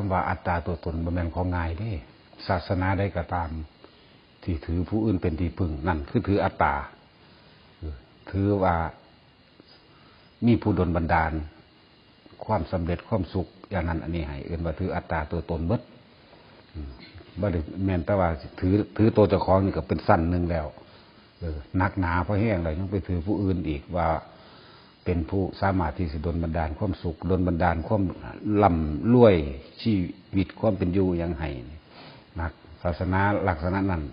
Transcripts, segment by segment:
ำว่าอัตตาตัวตนบ่แม่นของง่ายเด้ศาสนาใดก็ตามที่ถือผู้อื่นเป็นที่พึ่งนั่นคือถืออัตตาถือว่ามีผู้ดลบันดาลความสำเร็จความสุขอย่างนั้นอันนี้ให้เอิ้นว่าถืออัตตาตัวตนเบิดบ่ได้แม่นแต่ว่าถือตัวเจ้าของนี่ก็เป็นสั้นนึงแล้วหนักหนาพอแห้งแล้วยังไปถือผู้อื่นอีกว่าเป็นผู้สามารถที่จะดลบันดาลความสุขดลบันดาลความร่ำรวยชีวิตความเป็นอยู่อย่างให้นักศาสนาลักษณะนั้น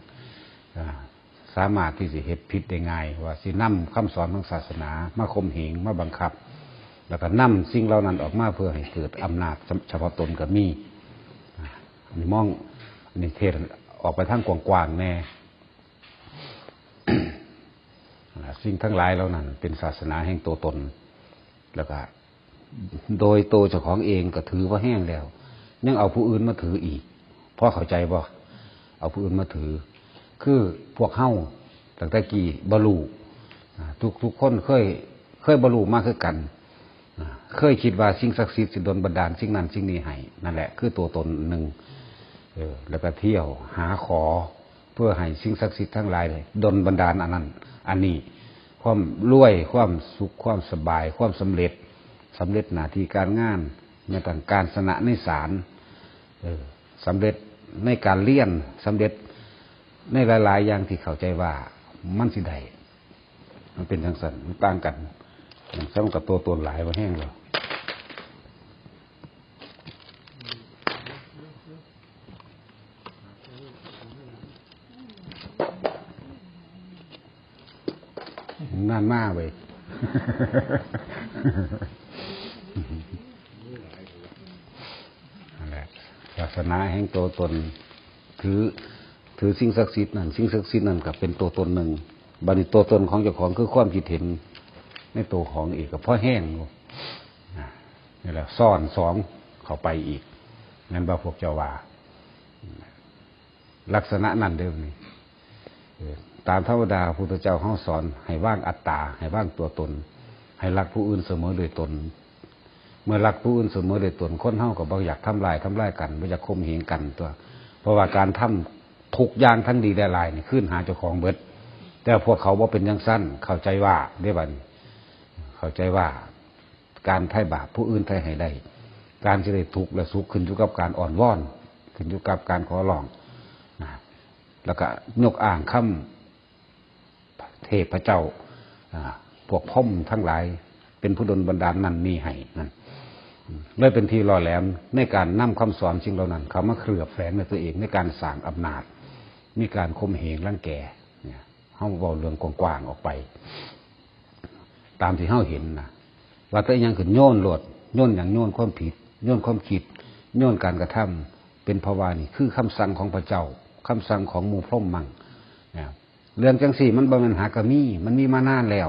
สามารถที่จะเฮ็ดผิดได้ง่ายว่าสินำคำสอนของศาสนามาข่มเหงมาบังคับแล้วก็นำสิ่งเหล่านั้นออกมาเพื่อให้เกิดอำนาจเฉพาะตนก็มีอันนี้มองอันนี้เทศออกไปทางกว้างๆแน่ สิ่งทั้งหลายเหล่านั้นเป็นศาสนาแห่งตัวตนแล้วก็โดยตัวเจ้าของเองก็ถือว่าแห้งแล้วยังเอาผู้อื่นมาถืออีกเพราะเข้าใจบ่เอาผู้อื่นมาถือคือพวกเฮาตั้งแต่กี้บรรลุทุกคนเคยบรรลุมากขึ้นกันเคยคิดว่าสิ่งศักดิ์สิทธิ์สิดลบันดาลสิ่งนั้นสิ่งนี้ให้นั่นแหละคือตัวตนหนึ่งแล้วก็เที่ยวหาขอเพื่อให้สิ่งศักดิ์สิทธิ์ทั้งหลายเลยดลบันดาลอันนั้นอันนี้ความรวยความสุขความสบายความสำเร็จหน้าที่การงานในต่างการชนะในศาลสำเร็จในการเรียนสำเร็จในหลายๆอย่างที่เข้าใจว่ามันสิได้มันเป็นทางสันมันต่างกันซ้ำกับตัวตนหลายว่าแห้งเลยนั่นมากเว้ยนั่นแหละศาสนาแห่งตัวตนถือสิ่งศักดิ์สิทธิ์นั่นสิ่งศักดิ์สิทธิ์นั่นกับเป็นตัวตนหนึ่งบัดนี้ตัวตนของเจ้าของคือความคิดเห็นในตัวของอีกกับพ่อแห้งนี่แหละซ่อนสองเข้าไปอีกงั้นบ่พวกเจ้าว่าลักษณะนั่นเดิมนี่ตามธรรมดาพระพุทธเจ้าเขาสอนให้ว่างอัตตาให้ว่างตัวตนให้รักผู้อื่นเสมอโดยตนเมื่อรักผู้อื่นเสมอโดยตนคนเฮาก็บ่อยากทำลายกันบ่อยากข่มเหงกันตัวเพราะว่าการทำทุกอย่างทั้งดีและร้ายนี่ขึ้นหาเจ้าของเบิดแต่พวกเขาบ่เป็นจังซั่นเข้าใจว่าได้บัดนี้เข้าใจว่าการไถ่บาปผู้อื่นไถ่ให้ได้การจะได้ทุกข์และสุขขึ้นอยู่กับการอ่อนวอนขึ้นอยู่กับการขอร้องแล้วก็ยกอ้างคำเทพเจ้าพวกพ่อมทั้งหลายเป็นผู้ดลบันดาลนั่นนี่ให้นั่นเลยเป็นที่ล่อแหลมในการนำคำสอนสิ่งเหล่านั้นเขามาเคลือบแฝงในตัวเองในการสร้างอำนาจมีการข่มเหงรังแกเนี่ยเฮาเว้าเรื่องกว้างๆออกไปตามที่เฮาเห็นนะว่าแต่ยังขึ้นโยนโลดโยนอย่างโยนความผิดโยนความคิดโยนการกระทำเป็นภาวะนี่คือคำสั่งของพระเจ้าคำสั่งของหมู่พรหมมั่งเรื่องจังสี่มันบ่แม่นหากะมีมันมีมานานแล้ว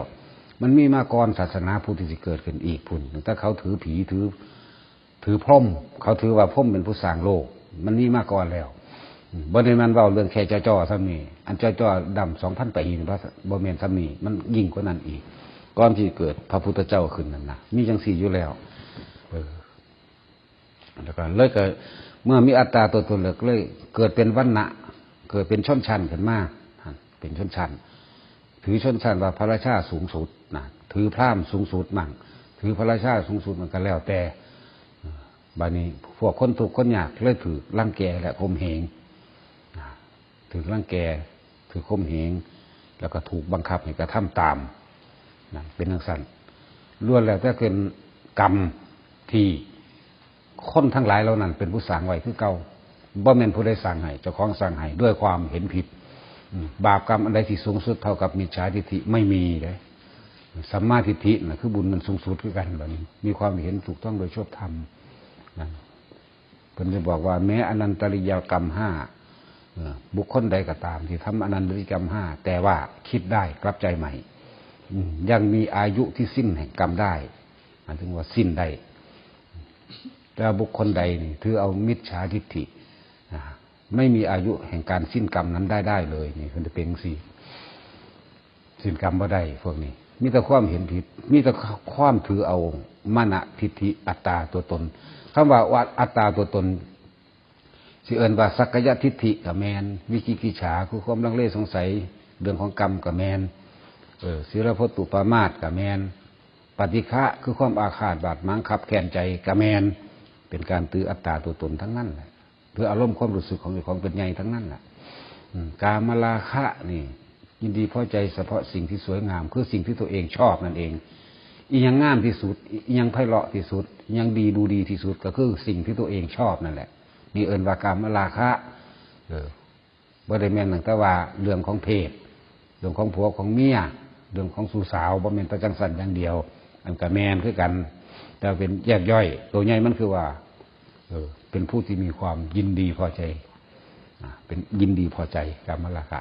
มันมีมาก่อนศาสนาพุทธที่เกิดขึ้นอีกพุ่นแต่เขาถือผีถือพรหมเขาถือว่าพรหมเป็นผู้สร้างโลกมันมีมาก่อนแล้วบ่ได้มันเว้าเรื่องแค่จ้อๆซ้ำนี่อันจ้อๆดำ 2,000 ปีนี่บ่แม่นซ้ำนี่มันยิ่งกว่านั้นอีกก่อนที่เกิดพระพุทธเจ้าขึ้นนั่นน่ะมีจังสี่อยู่แล้วแล้วก็เลยก็เมื่อมีอัตตาตัวตนเลยเกิดเป็นวรรณะเกิดเป็นชนชั้นขึ้นมาเป็นชนชั้นถือชนชั้นว่าพระราชาสูงสุดนะถือพราหมณ์สูงสุดมั่งถือพระราชาสูงสุดมันก็แล้วแต่บัดนี้พวกคนทุกข์คนยากเลยถือรังแกและข่มเหงถือรังแกถือข่มเหงแล้วก็ถูกบังคับให้กระทำตามนะเป็นจังซั่นล้วนแล้วแต่เป็นกรรมที่คนทั้งหลายเหล่านั้นเป็นผู้สร้างไว้คือเก่าบ่แม่นผู้ใดสร้างให้เจ้าของสร้างให้ด้วยความเห็นผิดบาปกรรมอันใดที่สูงสุดเท่ากับมิจฉาทิฏฐิไม่มีเลยสัมมาทิฏฐิน่ะคือบุญมันสูงสุดคือกันแบบนี้มีความเห็นถูกต้องโดยชอบธรรมนั่นเพิ่นจะบอกว่าแม้อนันตริยกรรม5บุคคลใดก็ตามที่ทำอนันตริยกรรม5แต่ว่าคิดได้กลับใจใหม่ยังมีอายุที่สิ้นแห่งกรรมได้หมายถึงว่าสิ้นได้แต่บุคคลใดนี่ถือเอามิจฉาทิฏฐิไม่มีอายุแห่งการสิ้นกรรมนั้นได้เลยนี่มันจะเป็นสี่สิ้นกรรมบ่ได้พวกนี้มีแต่ความเห็นผิดมีแต่ความถือเอามานะทิฏฐิอัตตาตัวตน คำว่าอัตตาตัวตนสิเอิ้นว่าสักกายทิฏฐิกับแมนวิจิกิจฉาคือความลังเลสงสัยเรื่องของกรรมกับแมนศีลพจตุปามาสกับแมนปฏิฆะคือความอาฆาตบาดหมางขับแค้นใจกับแมนเป็นการตืออัตตาตัวตนทั้งนั้นแหละเพื่ออารมณ์ความรู้สึกของเจ้าของเป็นใหญ่ทั้งนั้นแหละกามราคะนี่ยินดีพอใจเฉพาะสิ่งที่สวยงามคือสิ่งที่ตัวเองชอบนั่นเองอีหยังงามที่สุดอีหยังไพเราะที่สุดอีหยังดีดูดีที่สุดก็คือสิ่งที่ตัวเองชอบนั่นแหละนี่เอิ้นว่ากามราคะบ่ได้แม่นตั้งแต่ว่าเรื่องของเพศเรื่องของผัวของเมียเรื่องของสู่สาวบ่แม่นแต่จังสันอย่างเดียวอันก็แม่นคือกันแต่เป็นแยกย่อยตัวใหญ่มันคือว่าเป็นผู้ที่มีความยินดีพอใจเป็นยินดีพอใจกามราคะ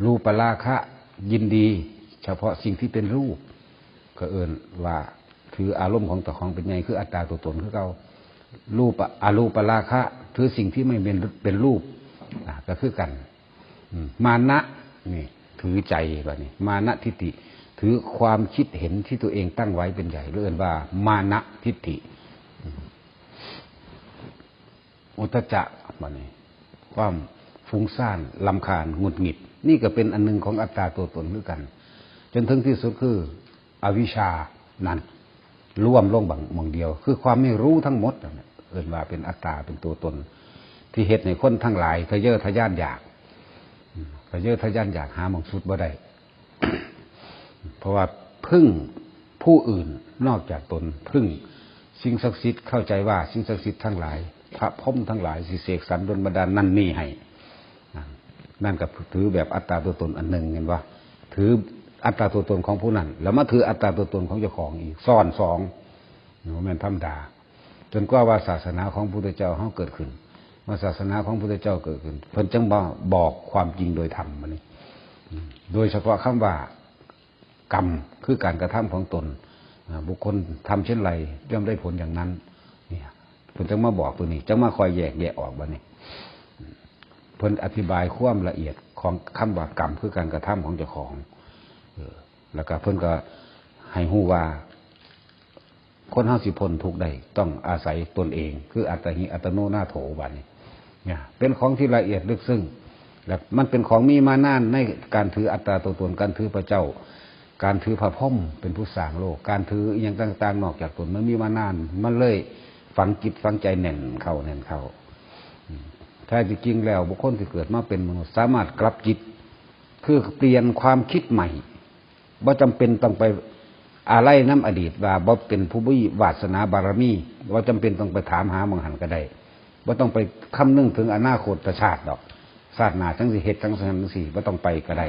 รูปราคะยินดีเฉพาะสิ่งที่เป็นรูปก็เอิ้นว่าถืออารมณ์ของตัวของเป็นใหญ่คืออัตตาตัวตนคือเก่ารูปอรูปราคะถือสิ่งที่ไม่เป็นรูปก็คือกันมานะนี่ถือใจแบบนี้มานะทิฏฐิถือความคิดเห็นที่ตัวเองตั้งไว้เป็นใหญ่เรียกว่ามานะทิฏฐิอุทธัจจะแบบนี้ความฟุ้งซ่านรำคาญหงุดหงิดนี่ก็เป็นอันนึงของอัตตาตัวตนด้วยกันจนถึงที่สุดคืออวิชชานั้นร่วมลงบางมองเดียวคือความไม่รู้ทั้งหมดเอิ้นว่าเป็นอัตตาเป็นตัวตนที่เหตุในคนทั้งหลายทะเยอทะยานอยากทะเยอทะยานอยากหาหมองสุดบ่ได้ เพราะว่าพึ่งผู้อื่นนอกจากตนพึ่งสิ่งศักดิ์สิทธิ์เข้าใจว่าสิ่งศักดิ์สิทธิ์ทั้งหลายพระพรหมทั้งหลายสิเสกสรรดลบันดาลนั่นนี่ให้นั่นก็ถือแบบอัตตาตัวตนอันหนึ่งเห็นว่าถืออัตตาตัวตนของผู้นั้นแล้วมาถืออัตตาตัวตนของเจ้าของอีกซ้อนสองแม่นธรรมดาจนกว่าศาสนาของพระพุทธเจ้าเฮาเกิดขึ้นว่าศาสนาของพระพุทธเจ้าเกิดขึ้นเพิ่นจึงบอกความจริงโดยธรรมมานี่โดยเฉพาะคำว่ากรรมคือการกระทำของตนบุคคลทำเช่นไรย่อมได้ผลอย่างนั้นเนี่ยเพิ่นจึงมาบอกตัวนี้จึงมาคอยแยกแยะออกบัดนี้เพิ่นอธิบายความละเอียดของคำว่ากรรมคือการกระทำของเจ้าของแล้วก็เพิ่นก็ให้ฮู้ว่าคนเฮาสิพ้นทุกข์ได้ต้องอาศัยตนเองคืออัตถิอัตโนนาโถบัดนี้เนี่ยเป็นของที่ละเอียดลึกซึ้งและมันเป็นของมีมานานในการถืออัตตาตัวตนการถือพระเจ้าการถือพระพรหมเป็นผู้สร้างโลกการถืออย่างต่างๆนอกจากตนมันมีมานานมันเลยฝังจิตฝังใจแน่นเข้าแท้จริงแล้วบุคคลที่เกิดมาเป็นมนุษย์สามารถกลับจิตคือเปลี่ยนความคิดใหม่บ่จำเป็นต้องไปอะไรน้ำอดีตว่าบ่เป็นผู้มีวาสนาบารมีบ่จำเป็นต้องไปถามหามังหันก็ได้บ่ต้องไปคำนึงถึงอนาคตชาติดอกชาติหน้าทั้งสิเหตุทั้งสังสี่บ่ต้องไปก็ได้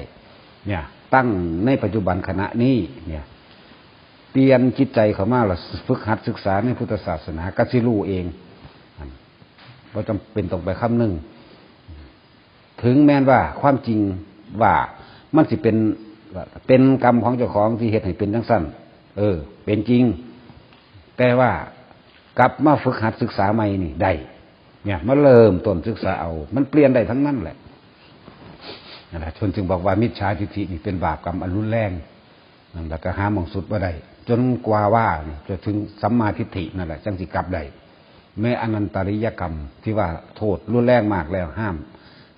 เนี่ยตั้งในปัจจุบันขณะนี้เนี่ยเปลี่ยนจิตใจเข้ามาแล้วฝึกหัดศึกษาในพุทธศาสนาก็สิรู้เองบ่จำเป็นต้องไปคำนึงถึงแม้ว่าความจริงว่ามันสิเป็นกรรมของเจ้าของที่เหตุให้เป็นจังสั้นเป็นจริงแต่ว่ากลับมาฝึกหัดศึกษาใหม่นี่ได้เนี่ยมาเริ่มต้นศึกษาเอามันเปลี่ยนได้ทั้งนั้นแหละนั่นแหละชนจึงบอกว่ามิจฉาทิฏฐินี่เป็นบาปกรรมอันรุนแรงแล้วก็หาหม่องสุดบ่ได้จนกว่าว่านี่จะถึงสัมมาทิฏฐินั่นแหละจังสิกลับได้แม้อนันตริยกรรมที่ว่าโทษรุนแรงมากแล้วห้าม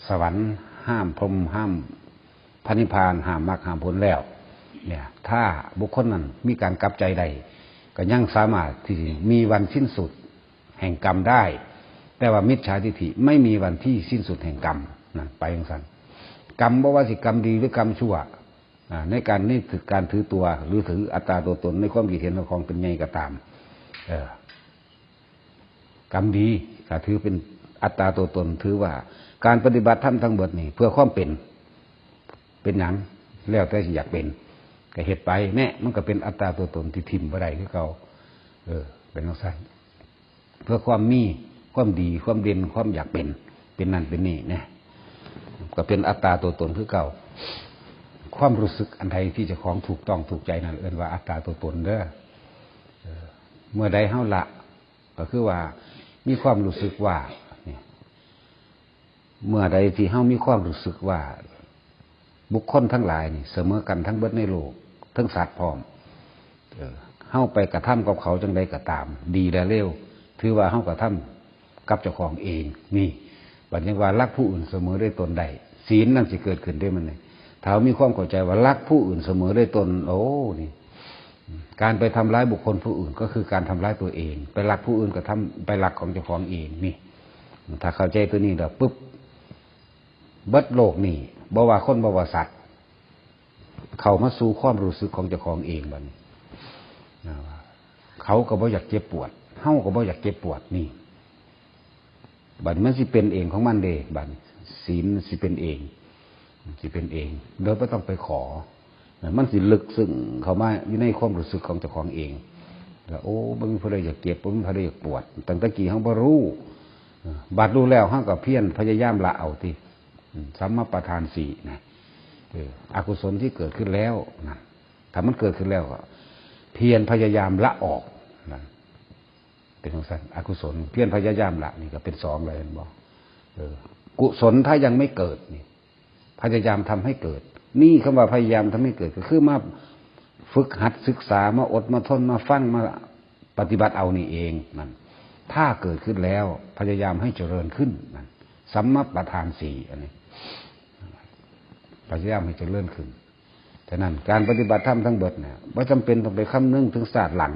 สวรรค์ห้ามพรหมห้ามพระนิพพานห้ามมรรคห้ามผลแล้วเนี่ยถ้าบุคคลนั้นมีการกลับใจใดก็ยังสามารถที่มีวันสิ้นสุดแห่งกรรมได้แต่ว่ามิจฉาทิฏฐิไม่มีวันที่สิ้นสุดแห่งกรรมนั่นไปอย่างนั้นกรรมบ่ว่าสิกรรมดีหรือกรรมชั่วในการนี่ถือการถือตัวหรือถืออัตตาตัวตนในความคิดเห็นของเป็นไงก็ตามกรรมดีก็ถือเป็นอัตตาตัวตนถือว่าการปฏิบัติธรรมทั้งหมดนี่เพื่อความเป็นหยังแล้วแต่อยากเป็นก็เหตุไปแน่มันก็เป็นอัตตาตัวตนที่ทิ่มบ่ได้คือเขาเป็นลักษณะเพื่อความมีความดีความเด่นความอยากเป็นนั่นเป็นนี่เนี่ยก็เป็นอัตตาตัวตนคือเก่าความรู้สึกอันใดที่จะของถูกต้องถูกใจนั่นเอิ้นว่าอัตตาตัวตนเด้อเมื่อใดเฮาละก็คือว่ามีความรู้สึกว่าเนี่ยเมื่อใดที่เฮามีความรู้สึกว่าบุคคลทั้งหลายนี่เสมอกันทั้งเบิดในโลกทั้งสัตว์พร้อมเฮาไปกระทำกับเขาจังใดก็ตามดีและเลว ถือว่าเฮากระทำกับเจ้าของเองนี่บัดนี้ว่ารักผู้อื่นเสมอด้วยตนได้ศีลนั่นสิเกิดขึ้นได้มันเลยถ้ามีความเข้าใจว่ารักผู้อื่นเสมอด้วยตนโอ้นี่การไปทำร้ายบุคคลผู้อื่นก็คือการทำร้ายตัวเองไปรักผู้อื่นก็ทำไปรักของเจ้าของเองนี่ถ้าเข้าใจตัวนี้แล้วปุ๊บเบิดโลกนี่บ่ว่าคนบ่ว่าสัตว์เข้ามาสู่ความรู้สึกของเจ้าของเองบัดนี้เขาก็บ่อยากเจ็บปวดเฮาก็บ่อยากเจ็บปวดนี่บัดมันสิเป็นเองของมันเด้บัดศีลสิเป็นเองสิเป็นเองโดยไม่ต้องไปขอมันสิลึกซึ้งเข้ามาอยู่ในความรู้สึกของเจ้าของเองแล้วโอ้บ่มีผู้ใดอยากเจ็บบ่มีผู้ใดอยากปวดตั้งแต่กี้เฮาบ่รู้บัดรู้แล้วเฮาก็เพียรพยายามละเอาติสัมมาประธาน4นะอกุศลที่เกิดขึ้นแล้วนะถ้ามันเกิดขึ้นแล้วก็เพียรพยายามละออกนะเป็นของสั้นอกุศลเพียรพยายามละนี่ก็เป็น2เลยเห็นบ่กุศลถ้ายังไม่เกิดนี่พยายามทำให้เกิดนี่คำว่าพยายามทำให้เกิดก็คือมาฝึกหัดศึกษามาอดมาทนมาฟังมาปฏิบัติเอานี่เองนั่นถ้าเกิดขึ้นแล้วพยายามให้เจริญขึ้นนั่นสัมมาประธาน4อันนี้พยายามให้เจริญขึ้นฉะนั้นการปฏิบัติธรรมทั้งเบิดเนี่ยไม่จำเป็นต้องไปคำนึงถึงศาสตร์หลัง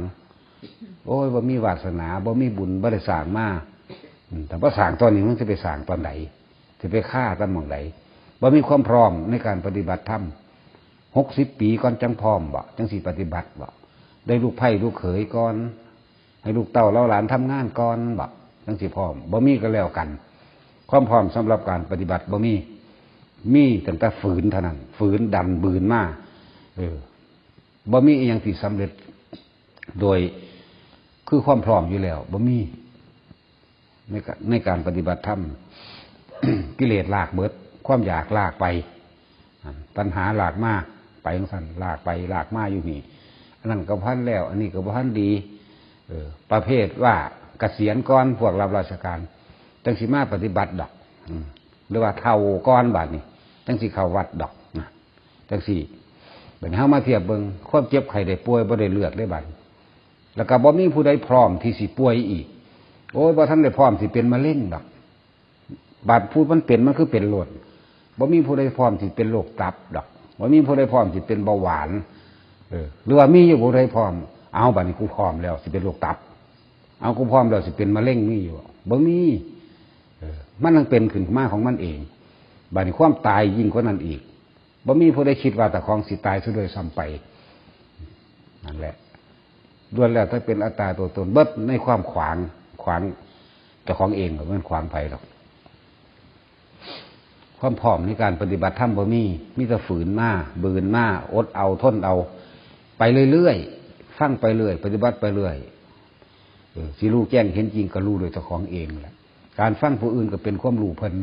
โอ้ยบ่มีวาสนาบ่มีบุญบ่ได้สร้างมาแต่ว่าสร้างตอนนี้มันจะไปสร้างตอนไหนจะไปฆ่าตอนหม่องไหนบ่มีความพร้อมในการปฏิบัติธรรม60 ปีก่อนจังพร้อมบ่จังสิปฏิบัติบ่ได้ลูกไผ่ลูกเขยก่อนให้ลูกเต้าเล่าหลานทำงานก่อนบ่จังสิพร้อมบ่มีก็แล้วกันความพร้อมสำหรับการปฏิบัติบ่มีตั้งแต่ฝืนเท่านั้นฝืนดันบืนมาบ่มีอีหยังที่สำเร็จโดยคือความพร้อมอยู่แล้วบ่มีในการปฏิบัติธรรม กิเลสลากเบิดความอยากลากไปตัณหาลากมาไปของท่านลากไปลากมาอยู่นี่อันนั้นก็พันแล้วอันนี้ก็พันดีประเภทว่าเกษียณก่อนพวกรับราชการจังสิมาปฏิบัติดอกหรือว่าเท่าก้อนบาทนี่จังสิเข้าวัดดอกจังสิเบิ่งเฮามาเทียบเบิ่งความเจ็บไข้ได้ป่วยบ่ได้เลือดได้บาดแล้วก็บ่มีผู้ใดพร้อมที่สิป่วยอีกโอ้ยบ่ทันได้พร้อมสิเป็นมะเร็งดอกบาดพูดมันเป็นมันคือเป็นโรคบ่มีผู้ใดพร้อมสิเป็นโรคตับดอกบ่มีผู้ใดพร้อมสิเป็นเบาหวานหรือว่ามีอยู่ผู้ใดพร้อมเอาบัดนี้กูพร้อมแล้วสิเป็นโรคตับเอากูพร้อมแล้วสิเป็นมะเร็งมีอยู่บ่มีมันต้องเป็นขึ้นมาของมันเองบัดนี้ความตายยิ่งกว่านั้นอีกบ่มีผู้ใดคิดว่าแต่ของสิตายซะโดยซ้ำไปนั่นแหละล้วนแล้วถ้าเป็นอัตตาตัวตนเบิดในความขวางเจ้าของเองก็มันขวางไผหรอกความพร้อมในการปฏิบัติธรรมบ่มีแต่ฝืนมาบืนมาอดเอาทนเอาไปเรื่อยๆฟังไปเรื่อยปฏิบัติไปเรื่อยสิรู้แจ้งเห็นจริงก็รู้โดยเจ้าของเองแหละการฟังผู้อื่นก็เป็นความรู้เพิ่น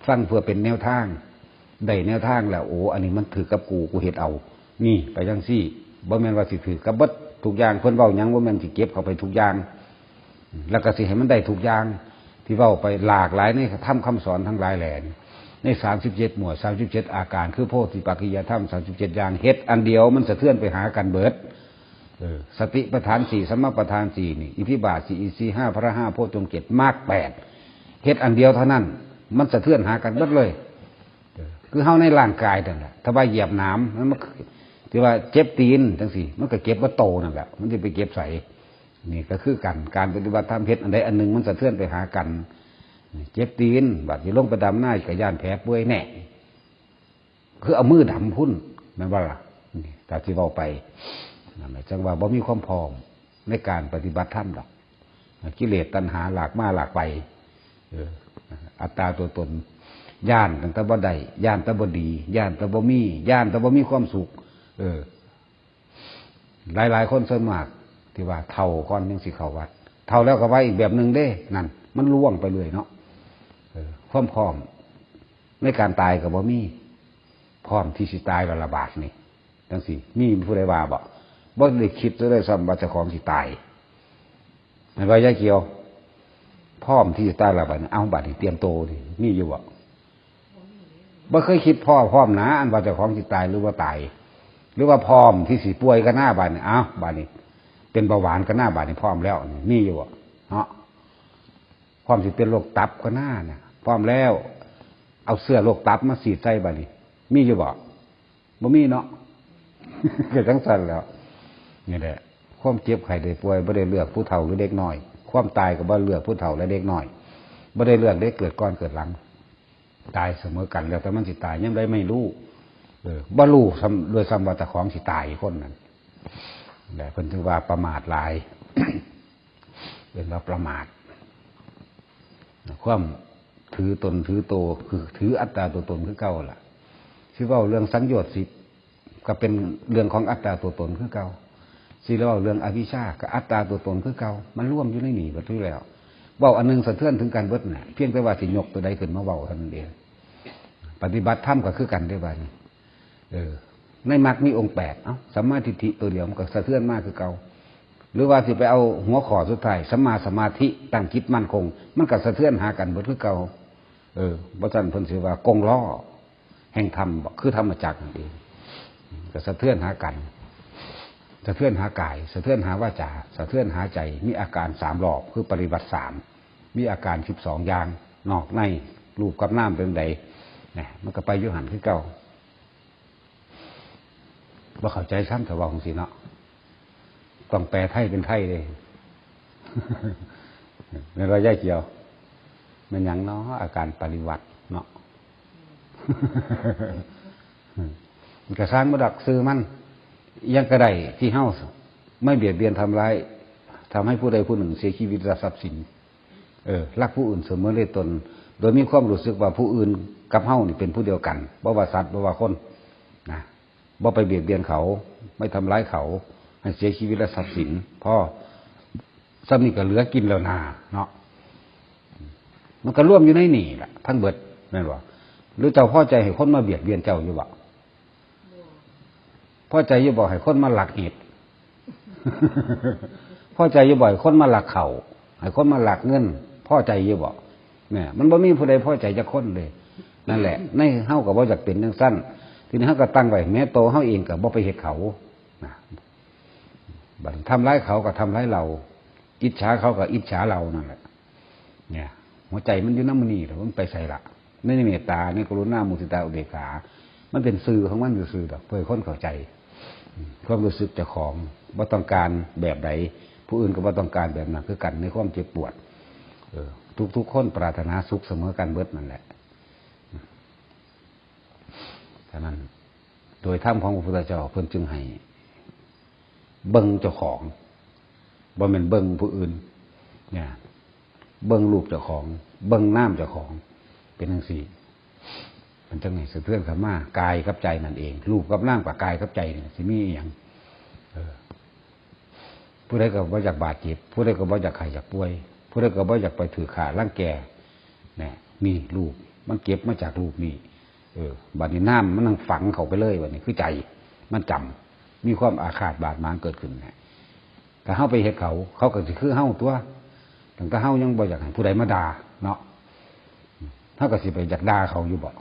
ฟังเพื่อเป็นแนวทางได้แนวทางแล้วโอ้อันนี้มันถือกับกูเฮ็ดเอานี่ไปจังซี่บ่แม่นว่าสิถือกับเบิดทุกอย่างเพิ่นเว้าหยังบ่แม่นสิเก็บเข้าไปทุกอย่างแล้วก็สิให้มันได้ทุกอย่างที่เว้าไปหลากหลายในธรรมคำสอนทั้งหลายแหล่ใน37หมวด37อาการคือโพธิปักขิยธรรม37อย่างเฮ็ดอันเดียวมันสะเทือนไปหากันเบิดสติปัฏฐาน4สัมมาปัฏฐาน4นี่อิทธิบาท4อินทรีย์5พระ5โพชฌงค์7มรรค8เฮ็ดอันเดียวเท่านั้นมันสะเทือนหากันเบิดเลยคือเฮาในร่างกายนั่นแหละถ้าว่าเหยียบน้ำมันที่ว่าเจ็บตีนจังซี่มันก็เก็บบ่โตนั่นแหละมันสิไปเก็บใส่นี่ก็คือกันการปฏิบัติธรรมเฮ็ดอันใดอันหนึ่งมันสะเทือนไปหากันเจ็บตีนบัดสิลงไปดำหน้าก็ย่านแผลป่วยแน่คือเอามือดำพุ่นแม่นบ่ล่ะนี่ถ้าสิเว้าไปนั่นแหละจังว่าบ่มีความพร้อมในการปฏิบัติธรรมดอกกิเลสตัณหาหลากมาหลากไปอัตตาตัวตนย่านตั้งแต่บ่ได้ย่านแต่บ่ดีย่านแต่บ่มีย่านแต่บ่มีความสุขหลายๆคนส่วนมากที่ว่าเฒ่าก่อนจังสิเข้าวัดเฒ่าแล้วก็ไว้อีกแบบนึงเด้นั่นมันล่วงไปเลยเนาะความพร้อมในการตายก็บ่มีพร้อมที่สิตายละบาดนี่จังซี่มีผู้ใดว่าบ่ได้คิดจะได้ซ้ำว่าเจ้าของสิตายแม่นบ่ยายเกี่ยวพร้อมที่จะตายละบาดเอาบาดนี่เตรียมโตดิมีอยู่บ่เคยคิดพร้อมนะอันว่าเจ้าของสิตายหรือว่าตายหรือว่าพร้อมที่สิป่วยกันหน้าบาดนี่บาดนี่เป็นเบาหวานกันหน้าบาดนี่พร้อมแล้วนี่มีอยู่เนาะ พร้อมสิเป็นโรคตับก็น่าเนี่ยพร้อมแล้วเอาเสื้อโรคตับมาสีดใส่บัดนี้มีอยู่บ่บ่มีเนาะ เกิดจังซั่นแล้วนี่แหละความเจ็บไข้ได้ป่วยบ่ได้เลือกผู้เฒ่าหรือเด็กน้อยความตายก็บ่เลือกผู้เฒ่าและเด็กน้อยบ่ได้เลือกเด็กเกิดก่อนเกิดหลังตายเสมอกันแล้วแต่มันสิตายยังได้ไม่รู้บ่รู้โดยซ้ำว่าเจ้าของสิตายคนนั้นแต่เพิ่นถือว่าประมาทหลาย เป็นว่าประมาทความถือตนถือโตคือถืออัตตาตัวตนคือเก่าล่ะที่ว่าเรื่องสังโยชน์สิก็เป็นเรื่องของอัตตาตัวตนคือเก่าสิเราเรื่องอวิชชากับอัตตาตัวตนคือเก่ามันร่วมอยู่ในนี่หมดทุกแล้วเว้าอันนึงสะเทือนถึงกันเบิดน่ะเพียงแต่ว่าสิยกตัวใดขึ้นมาเว้าเท่านั้นเองปฏิบัติธรรมก็คือกันได้บัดนี้ในมรรคมีองค์8เอ้าสัมมาทิฏฐิตัวเดียวมันก็สะเทือนมากคือเก่าหรือว่าสิไปเอาหัวข้อสุดท้ายสัมมาสมาธิตั้งจิตมั่นคงมันก็สะเทือนหากันเบิดคือเก่าบ่ซั่นเพิ่นสิว่ากงล้อแห่งธรรมคือธรรมจักรนั่นเองก็สะเทือนหากันสะเทือนหากายสะเทือนหาวาจาสะเทือนหาใจมีอาการ3รอบคือปริบัติ3มีอาการ12อย่างนอกในรูปกับนามเป็นใดเนี่ยมันก็ไปอยู่หันคือเก่าบ่เข้าใจซ้ำแต่ว่าของสิเนาะต้องแปลไทยเป็นไทยเลย ในรอยย่ายเกี่ยวมันหยังเนาะอาการปริวัติเนาะ มันก็สร้างมาดักซื้อมันยังกระไดที่เฮ้าไม่เบียดเบียนทำร้ายทำให้ผู้ใดผู้หนึ่งเสียชีวิตและทรัพย์สินรักผู้อื่นเสมอเลยตนโดยมีความรู้สึกว่าผู้อื่นกับเฮ้านี่เป็นผู้เดียวกันบ่ว่าสัตว์บ่ว่าคนนะบ่ไปเบียดเบียนเขาไม่ทำร้ายเขาให้เสียชีวิตและทรัพย์สินพ่อซ้ำนี่ก็เหลือกินแล้วนาเนาะมันก็ร่วมอยู่ในนี่แหละทั้งเบิดนั่นวะหรือเจ้าพ่อใจให้คนมาเบียดเบียนเจ้าอยู่บ่พ่อใจอยู่บ่ให้คนมาหลักเหตุ พ่อใจอยู่บ่ให้คนมาหลักเขาให้คนมาหลักเงินพ่อใจอยู่บ่เนี่ยมันบ่มีผู้ใดพ่อใจจะคนเลยนั่นแหละในเฮาก็บ่อยากเป็นจังซั่นทีนี้เฮาก็ตั้งไว้แม้โตเฮาเองก็บ่ไปเฮ็ดเขานะบัดทำร้ายเขาก็ทำร้ายเราอิจฉาเขาก็อิจฉาเรานั่นแหละเนี่ยหัวใจมันอยู่นำมื้อนี้แล้วมันไปใส่ละในเมตตาในกรุณามุทิตาอุเบกขามันเป็นสื่อของมันอยู่สื่อดอกเพื่อให้คนเข้าใจความรู้สึกเจ้าของบ่ต้องการแบบใดผู้อื่นก็บ่ต้องการแบบนั้นคือกันในความเจ็บปวดทุกคนปรารถนาสุขเสมอกันเบิดนั่นแหละฉะนั้นโดยธรรมของพระพุทธเจ้าเพิ่นจึงให้เบิ่งเจ้าของบ่แม่นเบิ่งผู้อื่นเนี่ยเบิ่งรูปเจ้าของเบิ่งน้ำเจ้าของเป็นจังซี่มันจังไงสะเทือนเข้ามากายกับใจนั่นเองรูปกับน้ำกับกายกับใจเนี่ยสิมีอีหยังผู้ใดก็บ่อยากบาดเจ็บผู้ใดก็บ่อยากไข้อยากป่วยผู้ใดก็บ่อยากไปถือขาร่างแก่เนี่ยนี่รูปมันเก็บมาจากรูปนี่บัดนี้น้ำมันนั่งฝังเข้าไปเลยบัดนี้คือใจมันจำมีความอาฆาตบาดหมางเกิดขึ้นเนี่ยแต่เฮาไปเฮ็ดเขาก็สิคือเฮาตัวตั้งแต่เฮายังบ่อยากให้ผู้ใดมาด่าเนาะเฮาก็สิไปอยากด่าเขาอยู่บ่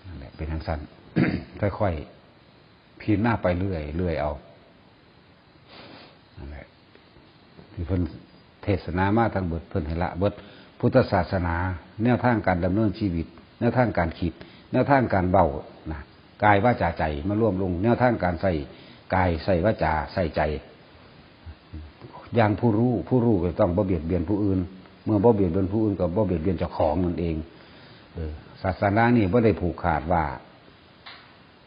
นั่นแหละเป็นทางสั้น ค่อยๆพิจารณาไปเรื่อยเอานั่นแหละที่เพิ่นเทศนามาทางเบิดเพิ่นให้ละเบิดพุทธศาสนาแนวทางการดำเนินชีวิตแนวทางการคิดแนวทางการเว้านะกายวาจาใจมาร่วมลงแนวทางการใส่กายใส่วาจาใส่ใจอย่างผู้รู้ก็ต้องบ่เบียดเบียนผู้อื่นเมื่อบ่เบียดเบียนผู้อื่นก็บ่เบียดเบียนเจ้าของนั่นเองศาสนานี่บ่ได้ผูกขาดว่า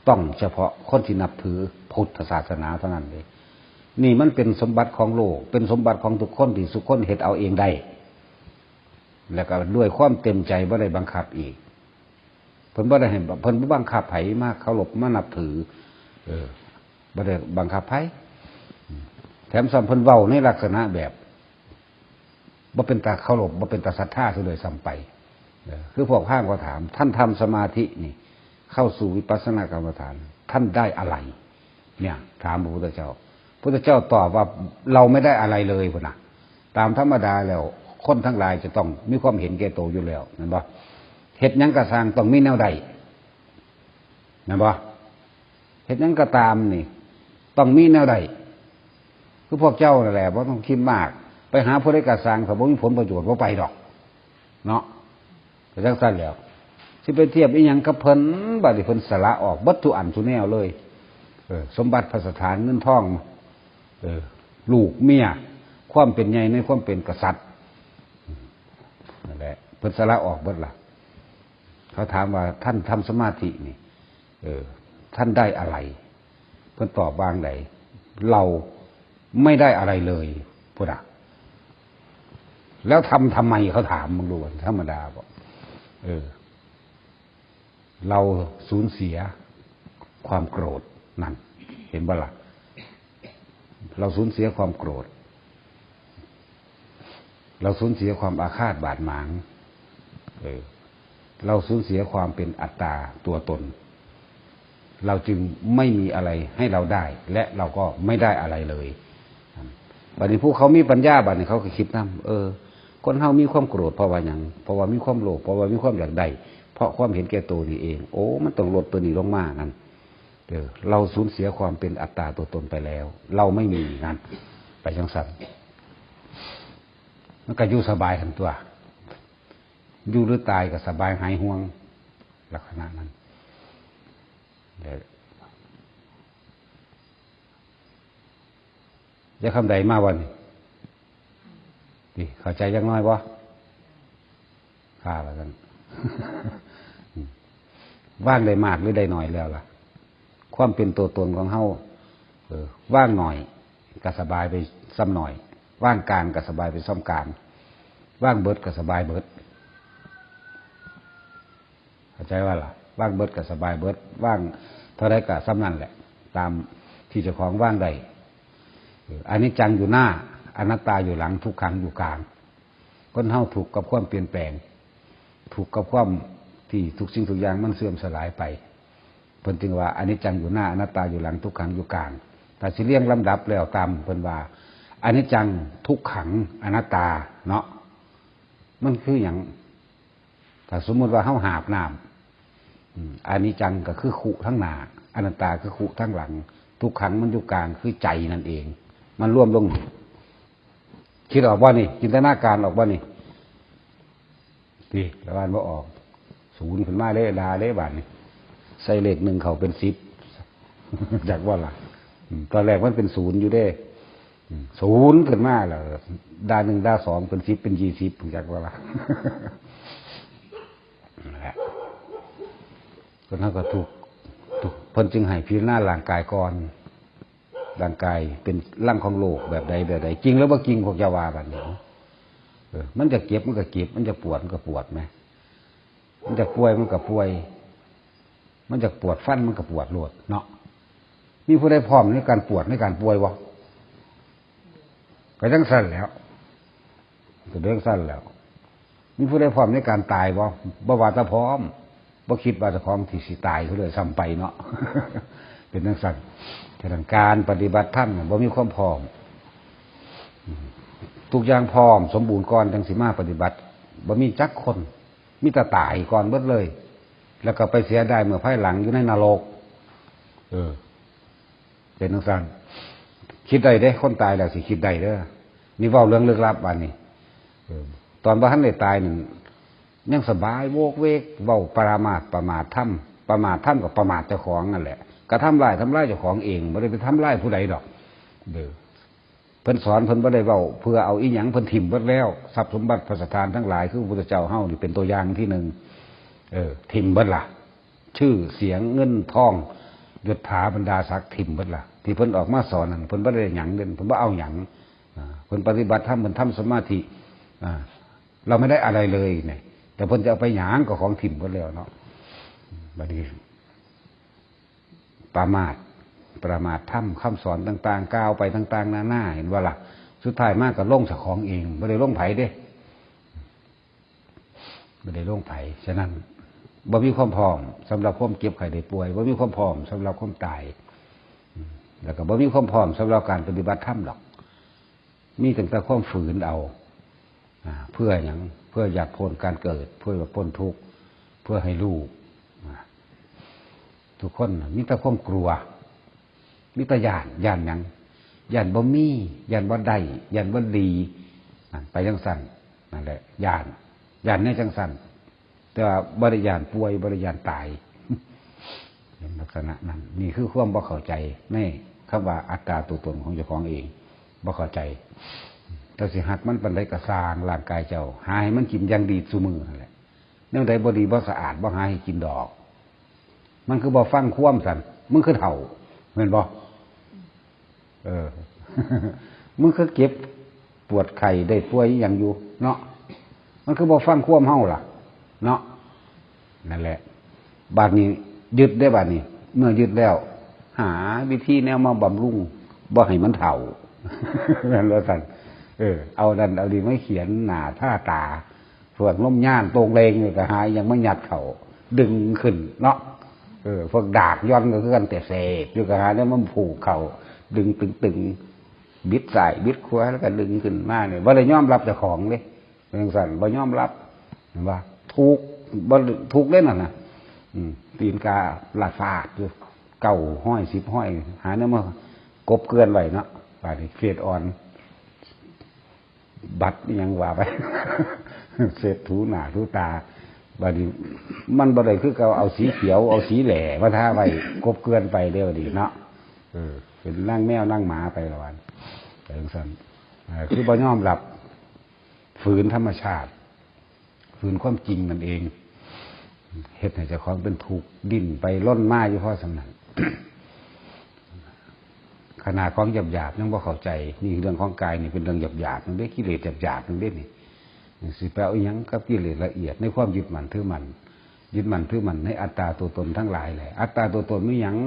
ต้องเฉพาะคนที่นับถือพุทธศาสนาเท่านั้นเลยนี่มันเป็นสมบัติของโลกเป็นสมบัติของทุกคนที่ทุกคนเฮ็ดเอาเองได้แล้วก็ด้วยความเต็มใจบ่ได้บังคับอีกเพิ่นบ่ได้ให้เพิ่นบ่บังคับไผมากเคารพมานับถือบ่ได้บังคับไผแถมซ้ำเพิ่นเว้าในลักษณะแบบบ่เป็นตาเคารพบ่เป็นตาศรัทธาซะเลยซ้ำไปคือพวกพราหมณ์ก็ถามท่านทำสมาธินี่เข้าสู่วิปัสสนากรรมฐานท่านได้อะไรเนี่ยถามพระพุทธเจ้าพระพุทธเจ้าตอบว่าเราไม่ได้อะไรเลยพุ่นน่ะตามธรรมดาแล้วคนทั้งหลายจะต้องมีความเห็นแก่ตัวอยู่แล้วนั่นบ่เฮ็ดหยังก็สร้างต้องมีแนวใดนั่นบ่เฮ็ดหยังก็ตามนี่ต้องมีแนวใดคือพวกเจ้านั่นแหละบ่ต้องคิดมาก ไปหาผู้ใดกระสร้างถ้าบ่มีผลประโยชน์บ่ไปดอกเนาะแต่จังซั่นแล้วสิไปเทียบอีหยังกับเพิ่นบัดนี้เพิ่นสละออกเบิดทุกอันทุกแนวเลยสมบัติพระสถานเงินทองลูกเมียความเป็นใหญ่ในความเป็นกษัตริย์นั่นแหละเพิ่นสละออกเบิดล่ะเขาถามว่าท่านทำสมาธินี่ท่านได้อะไรเพิ่นตอบว่าไงเราไม่ได้อะไรเลยพุทธะแล้วทำไมเขาถามมึงดูธรรมดาบอกเราสูญเสียความโกรธนั่นเห็นบ่ล่ะเราสูญเสียความโกรธเราสูญเสียความอาฆาตบาดหมางเราสูญเสียความเป็นอัตตาตัวตนเราจึงไม่มีอะไรให้เราได้และเราก็ไม่ได้อะไรเลยบัดนี้ผู้เขามีปัญญาบัดนี้เขาก็คิดนำคนเฮามีความโกรธเพราะว่าหยังเพราะว่ามีความโลภเพราะว่ามีความอยากได้เพราะความเห็นแก่ตัวนี่เองโอ้มันต้องลดตัวนี้ลงมานั่นเราสูญเสียความเป็นอัตตาตัวตนไปแล้วเราไม่มีนั่นไปจังซั่นมันก็อยู่สบายทั้งตัวอยู่หรือตายก็สบายหายห่วงลักษณะนั้นจะคำใดมาวันนี่เข้าใจยังน้อยบ่ข้าแล้วกัน ว่างได้มากหรือได้น้อยแล้วล่ะความเป็นตัวตนของเฮาว่างหน่อยก็สบายไปซ้ำหน่อยว่างกลางก็สบายไปซ้ำกลางว่างเบิดก็สบายเบิดเข้าใจว่าล่ะว่างเบิดก็สบายเบิดว่างเท่าไรก็ซ้ำนั่นแหละตามที่เจ้าของว่างได้อันนี้จังอยู่หน้าอนัตตาอยู่หลังทุกขังอยู่กลางคนเฮาถูกกับความเปลี่ยนแปลงถูกกับความที่ทุกสิ่งทุกอย่างมันเสื่อมสลายไปเพิ่นจึงว่าอันนี้จังอยู่หน้าอนัตตาอยู่หลังทุกขังอยู่กลางแต่สิเรียงลำดับแล้วตามเพิ่นว่าอันนี้จังทุกขังอนัตตาเนาะมันคืออย่างถ้าสมมติว่าเฮาหาบน้ำอันนี้จังก็คือขุทั้งหน้าอนัตตาคือขุทั้งหลังทุกขังมันอยู่กลางคือใจนั่นเองมันร่วมลงคิดออกว่านี่จินตนาการออกว่านี่ดีแล้วบ้านว่าออกศูนย์ขึ้นมาเลยดาเลยบาทนี่ใส่เลขหนึ่งเขาเป็น10จากว่าล่ะตอนแรกมันเป็นศูนย์อยู่ได้ศูนย์ขึ้นมาแล้วดา1ดา2เป็น10เป็น20จากว่าล่ะก็นั่นก็ถูกเพิ่นจึงให้พิจารณาร่างกายก่อนร่างกายเป็นร่างของโลกแบบใดแบบใดจริงแล้วว่าจริงพวกยาวาบัดนี้มันจะเก็บมันก็เก็บมันจะปวดมันก็ปวดไหมมันจะป่วยมันก็ป่วยมันจะปวดฟันมันก็ปวดโลดเนาะมีผู้ใดพร้อมในการปวดในการป่วยวะก็จังสั้นแล้วก็เรื่องสั้นแล้วมีผู้ใดพร้อมในการตายวะบ่ว่าจะพร้อมบ่คิดว่าจะพร้อมที่สิตายเขาเลยซ้ำไปเนาะ เป็นจังสั้นฉะนั้นการปฏิบัติธรรมบ่มีความพร้อมทุกอย่างพร้อมสมบูรณ์ก่อนจังสิมาปฏิบัติบ่มีจักคนมีแต่ตายก่อนเบิดเลยแล้วก็ไปเสียได้เมื่อภายหลังอยู่ในนรกเป็นจังซั่นคิดได้เด้คนตายแล้วสิคิดได้เด้อนี่เว้าเรื่องลึกลับอันนี้ตอนบ่ทันได้ตายนี่ยังสบายโวกเวกเว้าประมาทประมาทธรรมประมาทธรรมกับประมาทเจ้าของนั่นแหละก็ทำลายเจ้าของเองบ่ได้ไปทำลายผู้ใดดอกเพิ่นสอนเพิ่นบ่ได้เว้าเพื่อเอาอีหยังเพิ่นถิ่มเบิดแล้วทรัพย์สมบัติพระสถานทั้งหลายคือพระพุทธเจ้าเฮานี่เป็นตัวอย่างที่หนึ่งถิ่มเบิดล่ะชื่อเสียงเงินทองยศถาบรรดาศักดิ์ถิ่มเบิดล่ะที่เพิ่นออกมาสอนนั่นเพิ่นบ่ได้หยังเด่นเพิ่นบ่เอาหยังเพิ่นปฏิบัติธรรมเพิ่นทำสมาธิเราไม่ได้อะไรเลยเนี่ยแต่เพิ่นจะเอาไปหยังก็ของถิ่มเบิดแล้วเนาะบัดนี้ประมาทธรรมคำสอนต่างๆก้าวไปต่างๆหน้าเห็นว่าล่ะสุดท้ายมากก็ล่งจากของเองไม่ได้ล่งไผ่เด้ไม่ได้ล่งไผ่ฉะนั้นบ่มีความพร้อมสำหรับความเก็บไข้ได้ป่วยบ่มีความพร้อมสำหรับความตายแล้วก็บ่มีความพร้อมสำหรับการปฏิบัติธรรมหรอกมีแต่ความฝืนเอาเพื่ออย่างเพื่ออยากพ้นการเกิดเพื่อพ้นทุกข์เพื่อให้รู้ทุกคนมีแต่ความกลัวมีแต่ย่านหยังย่านบ่มีย่านบ่ได้ย่านบ่ดี ไปจังสั่นนั่นแหละญาณเนี่ยจังสั่นแต่ว่าบริยานป่วยบริยานตายเป็นลักษณะนั้นนี่คือความบ่เข้าใจในคำว่าอัตตาตัวตนของเจ้าของเองบ่เข้าใจแต่สิหักมันเป็นไรกระซางร่างกายเจ้าหาให้มันกินอย่างดีซุมือนั่นแหละเนื่องใดบ่ดีบ่สะอาดบ่หาให้กินดอกมันคือบ่ฟังคว่ำสันมึงคือเถ่าเห็นบ่มึงคือเก็บปวดไข้ได้ป่วยอย่างอยู่เนาะมันคือบ่ฟังคว่ำเฮาล่ะเนาะนั่นแหละบาดนี้ยึดได้บาดนี้เมื่อยึดแล้วหาวิธีแนวมาบำรุงบ่ให้มันเถ่านั่นว่าซั่นเอาดันเอาดีไม่เขียนหน้าท่าตาส่วนล้มย่านตรงเลงนี่ก็หายยังไม่หยัดเข่าดึงขึ้นเนาะพวกดาบย้อนก็คือกันแต่เสพอยู่กับหาเนี่ยมันผูกเข่าดึงตึงบิดใส่บิดขวาแล้วก็ดึงขึ้นมาเนี่ยบ่ได้ยอมรับเจ้าของเลยเป็นสั่นบ่ยอมรับว่าถูกบ่ถูกเล่นน่ะตีนกาลาดฟาดอยู่เก่าห้อย10ห้อยหาเนี่ยมากบเกลือนไว้เนาะป่านนี้เฟดอ่อนบัดยังว่าไปเสร็จถูหน้าถูตาบัดนี้มันบ่ได้คือเอาสีเขียวเอาสีแหล่มาทาไว้กบเกลือนไปเด้อดีเนาะเป็นนั่งแมวนั่งหมาไปละวันแต่จังซั่นคือบ่ยอมรับฝืนธรรมชาติฝืนความจริงนั่นเองเฮ็ดให้เจ้าของเป็นถูกดิ้นไปล้นมาอยู่เพราะสำนักขนาดของหยาบๆยังบ่เข้าใจนี่เรื่องของกายนี่เป็นเรื่องหยาบๆมันได้กิเลสหยาบๆมันได้นี่สิไปเอาหยังกับกิเลสละเอียดในความยึดมั่นถือมั่นในอัตตาตัวตนทั้งหลายแหละอัตตาตัวตนไม่หยัง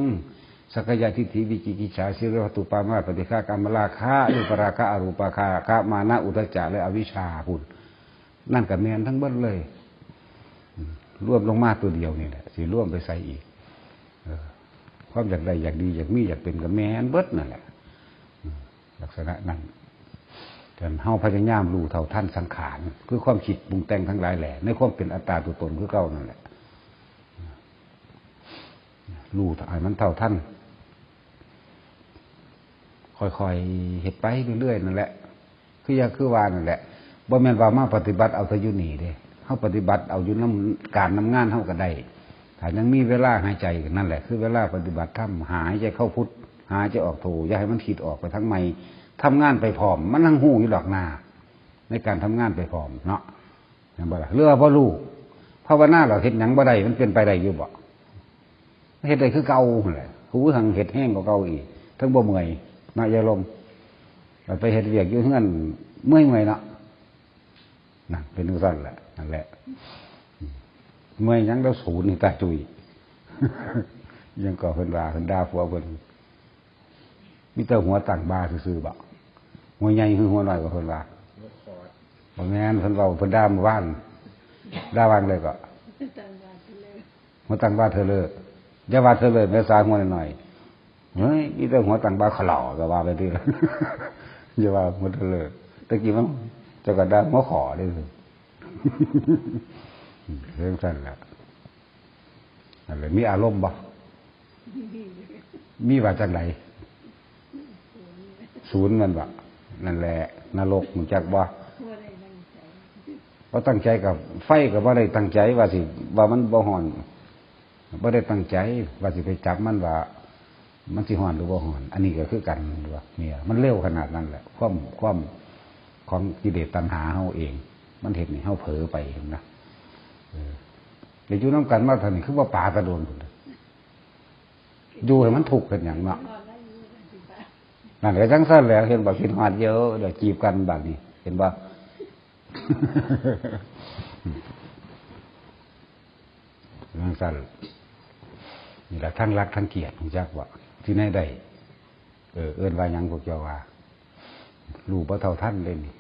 สักกายทิฏฐิวิจิกิจฉาสิรวัตถุปามาปฏิฆากรรมราคะรูปราคะอรูปราคะมานะอุทธัจจะและอวิชชาพุ่นนั่นก็แม่นทั้งเบิดเลยรวมลงมาตัวเดียวนี่แหละสิรวมไปใส่อีกความอยากได้อยากดีอยากมีอยากเป็นกับแม่นเบิดนั่นแหละลักษณะนั้นแต่เฮาพยายามรู้เท่าทันสังขารคือความคิดปรุงแต่งทั้งหลายแหละในความเป็นอัตตาตัวตนคือเก่านั่นแหละรู้ให้มันเท่าทันค่อยๆเฮ็ดไปเรื่อยๆนั่นแหละคือว่านั่นแหละบ่แม่นว่ามาปฏิบัติเอาแต่อยู่นี่เด้เฮาปฏิบัติเอาอยู่นำการนำงานเฮาก็ได้ถ้ายังมีเวลาหายใจนั่นแหละคือเวลาปฏิบัติธรรมหายใจเข้าพุทธหายใจออกโทอย่าให้มันคิดออกไปทั้งไม่ทำงานไปพร้อมมันนั่งหู้อยู่ดอกหน้าในการทำงานไปพร้อมเนาะเห็นบ่ล่ะเรือบ่รู้ภาวนาเราเฮ็ดหยังบ่ได้มันเป็นไปได้อยู่บ่เฮ็ดได้คือเก่านั่นแหละหูทางเฮ็ดแห้งกว่าเก่าอีกทั้งบ่เมื่อยนะอย่าลมไปเฮ็ดเวียกอยู่เฮือนเมื่อยเนาะนั่นเป็นจังซั่นแหละนั่นแหละเมื่อยยังแล้วศูนย์นี่ตาจุยยังก็เพิ่นว่าเพิ่นด่าผัวเพิ่นมีแต่หัวตั้งบาซื่อๆบ่หัวใหญ่คือหัวน้อยกว่าเพิ่นว่าบ่แม่นเพิ่นเว้าเพิ่นด่าหมู่บ้านด่าวางเลยก็หัวตั้งบาเธอเลยอย่าว่าเธอเลยแม่สาวหัวน้อยๆเฮ้ยมีแต่หัวตั้งบาขลอก็ว่าไปติอย่าว่าหัวเธอเลยตะกี้มันจะก็ด่าหัวขอได้เลยเรื่องสั้นแหละอะไรมีอารมณ์บ่มีว่าจังไหนศูนย์มันบ่นั่นแหละนรกมันจักบ่ตั้งใจกับไฟกับว่าได้ตั้งใจว่ามันบ่ฮ้อนบ่ได้ตั้งใจว่าสิไปจับมันว่ามันสิฮ้อนหรือบ่ฮ้อนอันนี้ก็คือกันว่าเนี่ยมันเร็วขนาดนั้นแหละความของกิเลสตัณหาเฮาเองมันเห็นนี่เฮาเผลอไปเห็นนะเดี๋ยวอยู่น้ำกันมาเท่านี้คือว่าป่าตะโดนอยู่ให้มันถูกเป็นอย่างเนาะนั่นก็จังสั้นแล้วเห็นบ่คิดฮอดเยอะเดี๋ยวจีบกันแบบนี้เห็นบ่จังสั้นนี่แหละทั้งรักทั้งเกลียดของจักว่าที่ไหนได้เอิ้นว่าหยังพวกเจ้าว่ารู้บ่เท่าท่านเลยนี่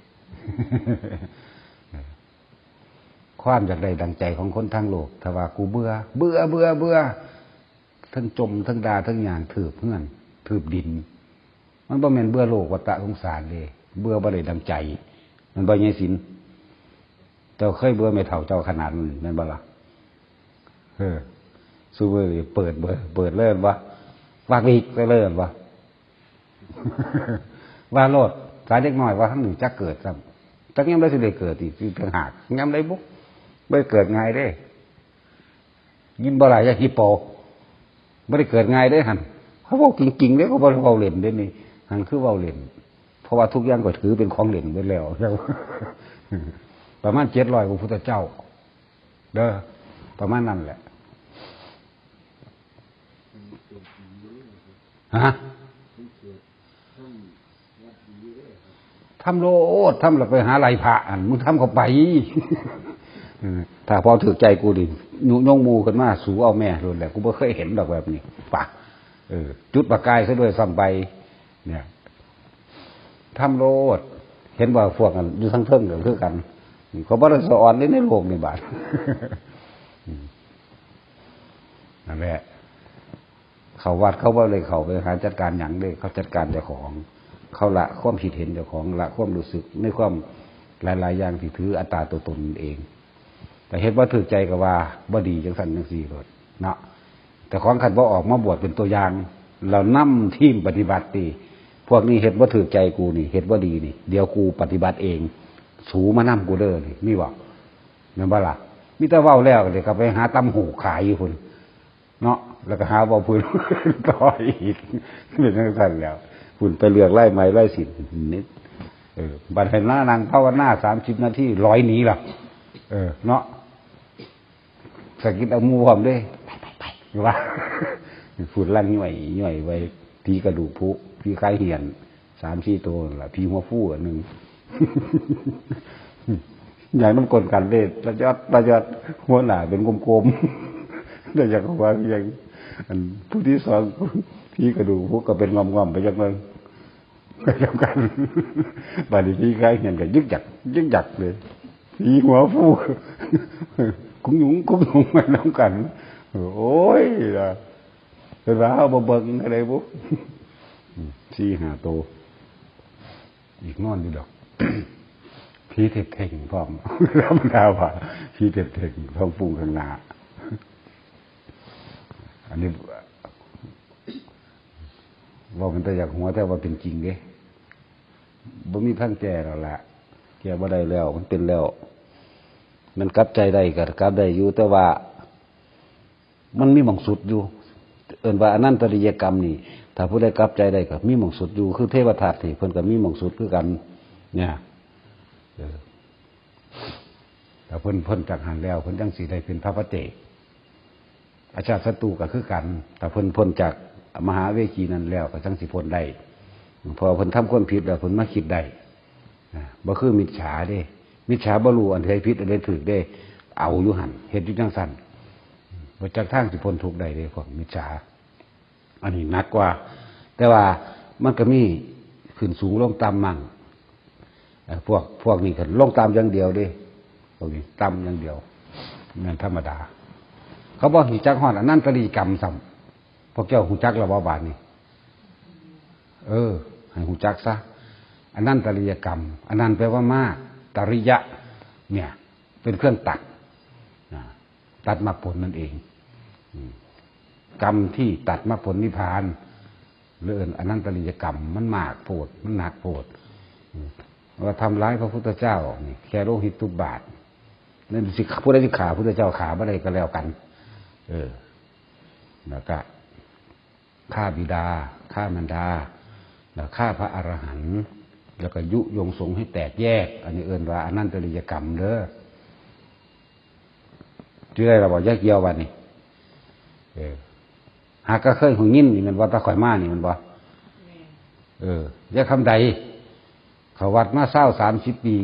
ความอยากได้ดังใจของคนทั้งโลกถ้าว่ากูเบื่อทั้งจมทั้งด่าทั้งหยางถืบเพื่อนถืบดินมันบ่แม่นเบื่อโลกวัฏสงสารเลยเบื่อบ่ได้ดังใจมันบ่ใหญ่สินเจ้าเคยเบื่อไม่เท่าเจ้าขนาดนั้นแม่นบ่ล่ะสู้เบื่อเปิดเริ่มว่าวากอีกก็เริ่มว่าว่าโลดสายเล็กน้อยว่าทั้งหนึ่งจักเกิดซ้ำ จักยามได้สิได้เกิดอีกต่างหากยามได้บุบ่ได้เกิดง่ายเด้ยินบ่หลายอย่างฮิปโปบ่ได้เกิดง่ายเด้หั่นเขาเว้าจริงๆเด้เขาบ่เว้าเล่นเด้นี่หั่นคือเว้าเล่นเพราะว่าทุกอย่างก็ถือเป็นของเล่นไปแล้วประมาณ700กว่าพุทธเจ้าเด้อประมาณนั้นแหละฮะทำโลดทำแล้วไปหาไหลพระอันมึงทำเข้าไปถ้าพอถือใจกูดิยงมูขึ้นมาสูเอาแม่โดนแหละกูไม่เคยเห็นดอกแบบนี้ปะจุดประกายซะด้วยซ้ำไปเนี่ยทำโลดเห็นว่าพวกกันอยู่ทั้งเทิงกันคือกันเขาบ่ได้สอนเลยในโลกนี่บาดนั่นแหละเขาวัดเขาว่าเลยเขาไปหาจัดการหยังเลยเขาจัดการเจ้าของเขาละความคิดเห็นเจ้าของละความรู้สึกในความหลายๆอย่างที่ถืออัตตาตัวตนเองแต่เห็นว่าถือใจกับว่าบ่ดีจังสันจังสี่เลยเนาะแต่ของขันบ่ออกมาบวชเป็นตัวอย่างเรานำทีมปฏิบัติตีพวกนี้เห็นว่าถือใจกูนี่เห็นว่าดีนี่เดี๋ยวกูปฏิบัติเองสูมานำกูเด้อนี่มีบอกนั่นบ่ล่ะมิแต่เว้าแล้วเดี๋ยวก็ไปหาตำหูขายอยู่คนเนาะแล้วก็หาบ่พื้นต่ออีกเป็นจังซั่นแล้วคุณไปเลือกไล่ไม้ไล่สินนิดบัดเห็นหน้านางภาวนา30 นาที100หนีล่ะเนาะสกิดเอามูพร้อมด้วยไปว่าฝุ่นลั่นย่อยไว้พีกระดูกพุพีคล้ายเหียน3-4 ตัวล่ะพีหัวฟู่อันนึงอย่างน้ำกลนกันเด้ระยอดหัวหน้าเป็นกลมๆได้จากว่าอย่างผู้ที่สองพีกระดูกพุก็เป็นงอมๆไปจังเลยไปทำกันบาดนี้พี่คล้ายเหียนก็ยึกจักเลยพีหัวฟู่กุ้งหยุงมาน้ำกันโอ้ยล่ะเป็นว่าเอาบ่เบิ่งอะไรบุ๊4-5 ตัวอีกนอนอยู่ดอกพี่เท่งพร้อมธรรมดาว่าพี่เท่งท้องฟุ้งข้างหน้าอันนี้ว่ามันแต่อยากหัวแต่ว่าเป็นจริงเด้บ่มีทางแก้แล้วล่ะแก้บ่ได้แล้วมันเป็นแล้วมันกลับใจได้ก็กลับได้อยู่แต่ว่ามันมีหม่องสุดอยู่เอิ้นว่าอนันตริยกรรมนี่ถ้าผู้ใดกลับใจได้ก็มีหม่องสุดอยู่คือเทวทัตนี่เพิ่นก็มีหม่องสุดคือกันเนี่ยแต่เพิ่นพ้นจากหันแล้วเพิ่นจังสิได้เป็นพระปเจกอาชาติศัตรูก็คือกันแต่เพิ่นพ้นจากมหาเวทีนั้นแล้วก็จังสิพ้นได้พอเพิ่นทำความผิดแล้วเพิ่นมาคิดได้บ่คือมิจฉาเด้มิจฉาบ่รู้อันใดผิดอันใดถูกเด้เอาอยู่หั่นเฮ็ดอยู่จังซั่นบ่จักทางสิพ้นทุกข์ได้เด้พวกมิจฉาอันนี้หนักกว่าแต่ว่ามันก็มีขึ้นสูงลงต่ำมั่งพวกนี้ก็ลงต่ำอย่างเดียวเด้พวกนี้ต่ำอย่างเดียวนั่นธรรมดาเขาบอกหูจักฮอดอนันตริยกรรมซ้ำพวกเจ้าหูจักแล้วบ่บาดนี้ให้หูจักซะอนันตริยกรรมอนันต์แปลว่ามากตริยะเนี่ยเป็นเครื่องตัดมรรคผลนั่นเองกรรมที่ตัดมรรคผลนิพพานเรื่องอนันตริยกรรมมันมากโพดมันหนักโพดว่าทำร้ายพระพุทธเจ้านี่แค่โลหิตทุบบาทนั่นสิผู้ใดที่ขาพระพุทธเจ้าขาบ่ได้ก็แล้วกันแล้วก็ฆ่าบิดาฆ่ามารดาแล้วฆ่าพระอรหันต์แล้วก็ยุยงสงฆ์ให้แตกแยกอันนี้เอิ้นว่าอนันตริยกรรมเด้อที่ได้เราบอกแยกเกี่ยววันนี้หากก็เคยหูยินนี่มันว่าตะข่อยมานี่มันบ่แยกคำใดเขาวัดมา30 ปี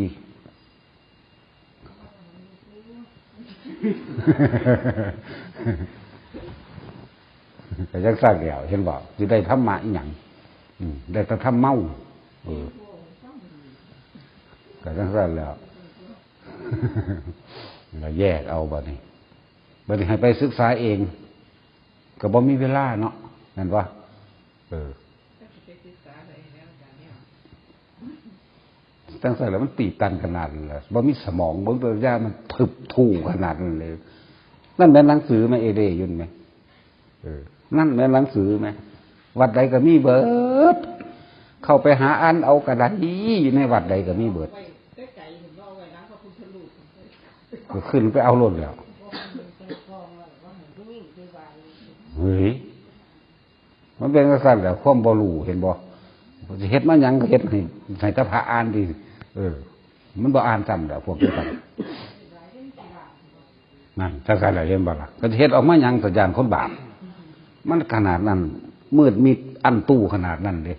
แต่ยังสร้างแล้วเห็นบอกจะได้ธรรมะอีหยังได้แต่ทำเมาก็ยังสร้างแล้วเราแยกเอาบ่นี่บ่ได้ให้ไปศึกษาเองก็บ่มีเวลาเนาะนั่นว่าตั้งแต่แล้วมันตีตันขนาดนั้นเลยบ่มีสมองบ่มีปัญญามันทึบทู่ขนาดนั้นเลยนั่นเป็นหนังสือไหมเอเดยุ่นไหมนั่นเป็นหนังสือไหมวัดใดก็มีเบิดเข้าไปหาอ่านเอากระดาษอยู่ในวัดใดก็มีเบิด ก็ขึ้นไปเอารถแล้วเฮ้ยมันเป็นกระสันแหละความบ่รู้เห็นบ่จะเฮ็ดมาหยังก็เฮ็ดให้ตาพระอ่านดีมันบ่อ่านซ้ำแล้วพวกเดียวกันนั่นจังซั่นแหละเห็นบ่ล่ะก็จะเฮ็ดออกมาหยังสัญญาณคนบาปมันขนาดนั้นมืดมิดอันตู้ขนาดนั้นเด้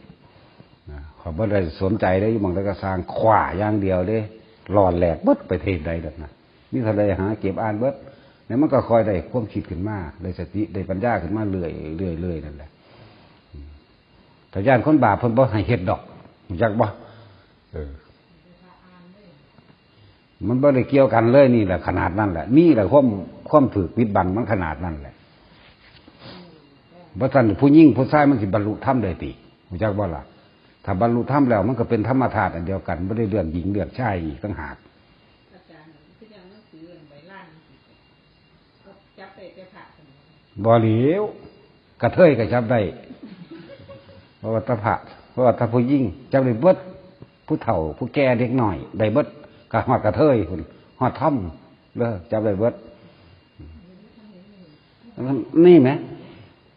เขาบ่ได้สนใจได้บางแต่ก็สร้างขวาอย่างเดียวเด้หลอนแหลกเบิดไปเทศใดนั่นน่ะมีเท่าใดหาเก็บอ่านเบิดแล้วมันก็ค่อยได้ความคิดขึ้นมาได้สติได้ปัญญาขึ้นมาเรื่อยๆนั่นแหละแต่ญาติคนบาปเพิ่นบ่ให้เฮ็ดดอกรู้จักบ่มันบ่ได้เกี่ยวกันเลยนี่แหละขนาดนั้นแหละนี่แหละความถูกปิดบังมันขนาดนั้นแหละบ่ซั่นผู้หญิงผู้ชายมันสิบรรลุธรรมได้ติรู้จักบ่ล่ะถ้าบรรลุธรรมแล้วมันก็เป็นธรรมธาตุอันเดียวกันบ่ได้เรื่องหญิงเรื่องชายอีกต่างหากอาจารย์คืออย่างหนังสือใบลานก็จับได้แต่พระบ่เหลียวกระเทยก็จับได้เพราะว่าตาพระเพราะว่าถ้าผู้หญิงจับได้เบิดผู้เฒ่าผู้แก่เด็กน้อยได้เบิดก็ฮอดกระเทยพุ่นฮอดถ้ำเด้อจับได้เบิดนี่แหม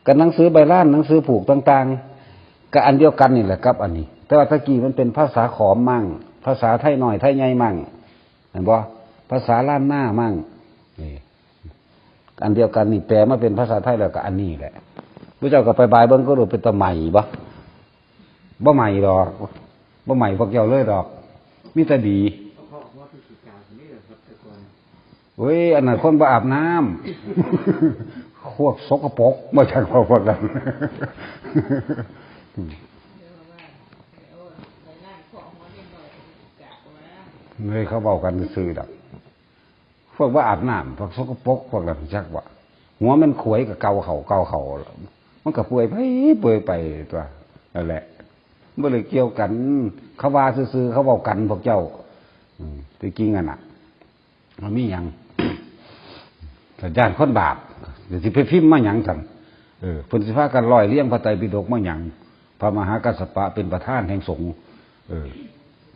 กับหนังสือใบลานหนังสือผูกต่างๆก็อันเดียวกันนี่แหละครับอันนี้แต่ว่าตะกี้มันเป็นภาษาขอมมั่งภาษาไทยหน่อยไทยใหญ่มั่งเห็นบ่ภาษาล้านหน้ามั่งนี่อันเดียวกันนี่แปลมาเป็นภาษาไทยแล้วก็อันนี้แหละพระเจ้าก็ไปบายเบิ่งก็รู้เป็นตะใหม่บ่ใหม่ดอกบ่ใหม่พวกเจ้าเลยดอกมีแต่ดีเว้ยอันนั้นคนบ่อาบน้ำพวกสกปรกบ่ใช่พวกนั้นเลยเขาบอกกันซื่อดอกพวกว่าอาบน้ำพวกสกปรกพวกนั้นจักว่าหัวมันขวยกับเกาเขามันก็เปื่อยไปตัวนั่นแหละบ่เลยเกี่ยวกันเขาว่าซื่อเขาบอกกันพวกเจ้าแต่จริงอ่ะน่ะมันมีหยังแต่ญาติคนบาปเดี๋ยวสิไปพิมพ์มาหยังกันเพิ่นสิพากันลอยเลี้ยงพระไตรปิฎกมาหยังพระมหากัสสปะเป็นประธานแห่งสงฆ์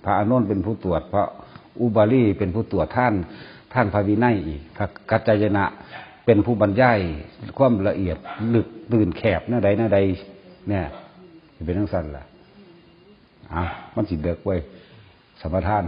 พระอานนท์เป็นผู้ตรวจพระอุบาลีเป็นผู้ตรวจท่านพระวินัยอีกพระกัจจายนะเป็นผู้บรรยายความละเอียดลึกตื่นแคบหน้าใดเนี่ยเป็นทั้งสั้นล่ะมันสิเด็กไว้สมทาน